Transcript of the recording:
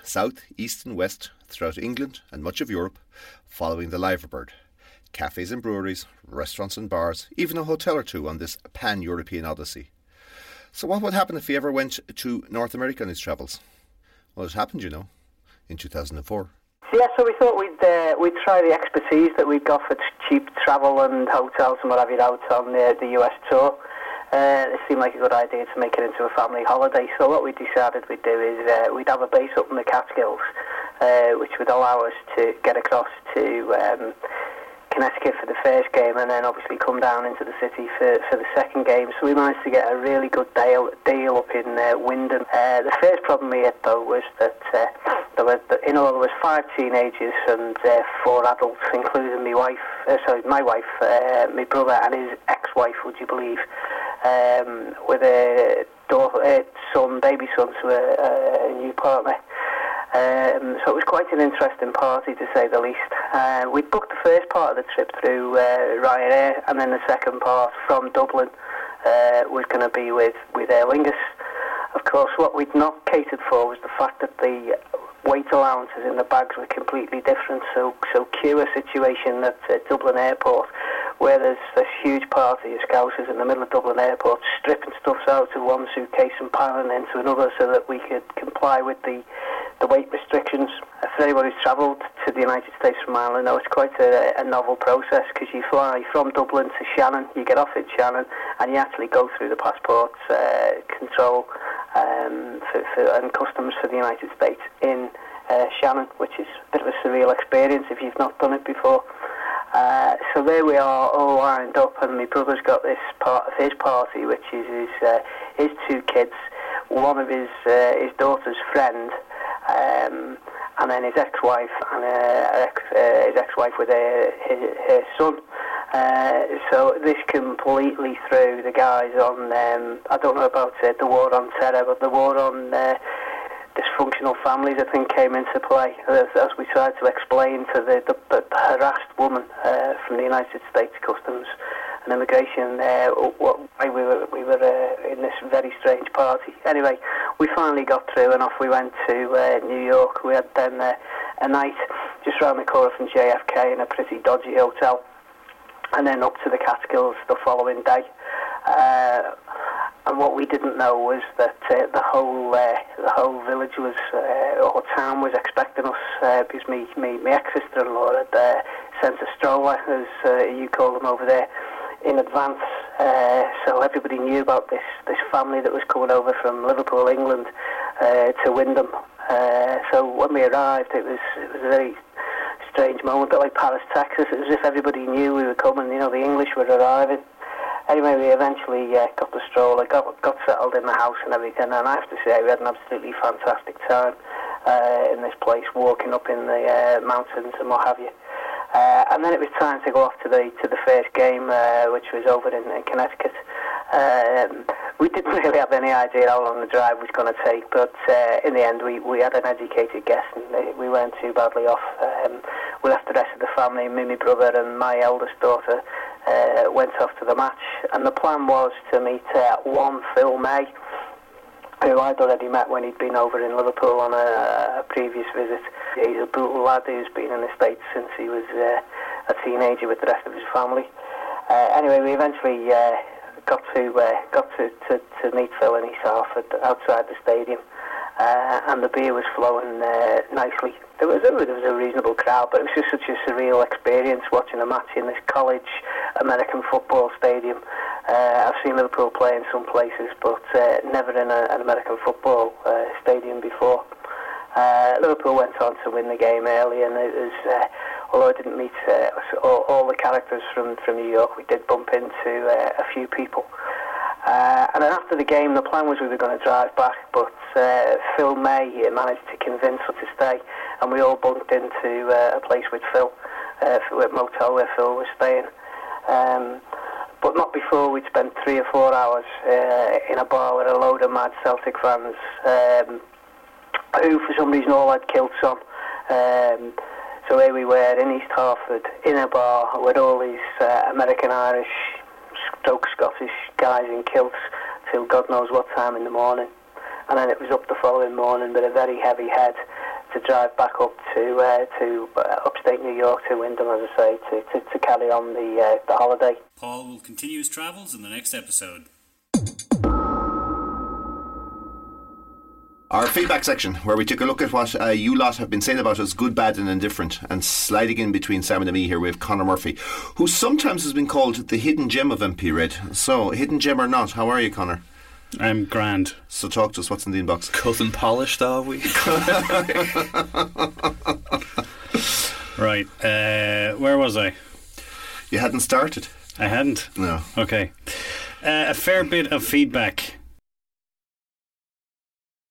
south, east and west, throughout England and much of Europe, following the liverbird. Cafes and breweries, restaurants and bars, even a hotel or two on this pan-European odyssey. So what would happen if he ever went to North America on his travels? Well, it happened, in 2004. Yeah, so we thought we'd try the expertise that we'd got for cheap travel and hotels and what have you out on the US tour. It seemed like a good idea to make it into a family holiday. So what we decided we'd do is we'd have a base up in the Catskills, which would allow us to get across to Connecticut for the first game, and then obviously come down into the city for the second game. So we managed to get a really good deal up in Wyndham. The first problem we had though was that there was 5 teenagers and 4 adults, including my wife, my brother and his ex-wife, would you believe, with a baby son to a new partner. So it was quite an interesting party, to say the least. We booked the first part of the trip through Ryanair, and then the second part from Dublin was going to be with Aer Lingus. Of course, what we'd not catered for was the fact that the weight allowances in the bags were completely different. So cue a situation at Dublin Airport where there's this huge party of Scousers in the middle of Dublin Airport, stripping stuff out of one suitcase and piling it into another so that we could comply with the weight restrictions. For anyone who's travelled to the United States from Ireland, know it's quite a novel process, because you fly from Dublin to Shannon, you get off at Shannon, and you actually go through the passport control and customs for the United States in Shannon, which is a bit of a surreal experience if you've not done it before. So there we are, all lined up, and my brother's got this part of his party, which is his 2 kids, one of his daughter's friend, and then his ex-wife and his ex-wife with her son. So this completely threw the guys on, I don't know about the war on terror, but the war on dysfunctional families, I think, came into play, as we tried to explain to the harassed woman from the United States Customs and Immigration why we were in this very strange party. Anyway, we finally got through, and off we went to New York. We had then a night just round the corner from JFK in a pretty dodgy hotel, and then up to the Catskills the following day. And what we didn't know was that the whole village was or town was expecting us, because my ex-sister-in-law had sent a stroller, as you call them over there, in advance. So everybody knew about this family that was coming over from Liverpool, England, to Wyndham. So when we arrived, it was a very strange moment, a bit like Paris, Texas. It was as if everybody knew we were coming. The English were arriving. Anyway, we eventually got the stroller, got settled in the house and everything, and I have to say we had an absolutely fantastic time in this place, walking up in the mountains and what have you. And then it was time to go off to the first game, which was over in Connecticut. We didn't really have any idea how long the drive was going to take, but in the end we had an educated guess, and we weren't too badly off. We left the rest of the family, me, my brother and my eldest daughter, went off to the match, and the plan was to meet one Phil May, who I'd already met when he'd been over in Liverpool on a previous visit. He's a brutal lad who's been in the States since he was a teenager with the rest of his family. Anyway, we eventually got to meet Phil in East Hartford outside the stadium, and the beer was flowing nicely. There was a reasonable crowd, but it was just such a surreal experience watching a match in this college American football stadium. I've seen Liverpool play in some places, but never in an American football stadium before. Liverpool went on to win the game early, and it was, although I didn't meet all the characters from New York, we did bump into a few people. And then after the game, the plan was we were going to drive back, but Phil May managed to convince us to stay, and we all bunked into a place with Phil, a motel where Phil was staying. But not before we'd spent 3 or 4 hours in a bar with a load of mad Celtic fans, who for some reason all had kilts on. So here we were in East Hartford, in a bar with all these American-Irish, Scottish guys in kilts till God knows what time in the morning. And then it was up the following morning with a very heavy head, to drive back up to upstate New York to Wyndham, as I say, to carry on the holiday. Paul will continue his travels in the next episode. Our feedback section, where we took a look at what you lot have been saying about us, good, bad and indifferent. And sliding in between Simon and me here, we have Conor Murphy, who sometimes has been called the hidden gem of MP Red. So, hidden gem or not, how are you, Conor? I'm grand. So talk to us, what's in the inbox? Cousin polished, are we? Right, where was I? You hadn't started? I hadn't? No. Okay. A fair bit of feedback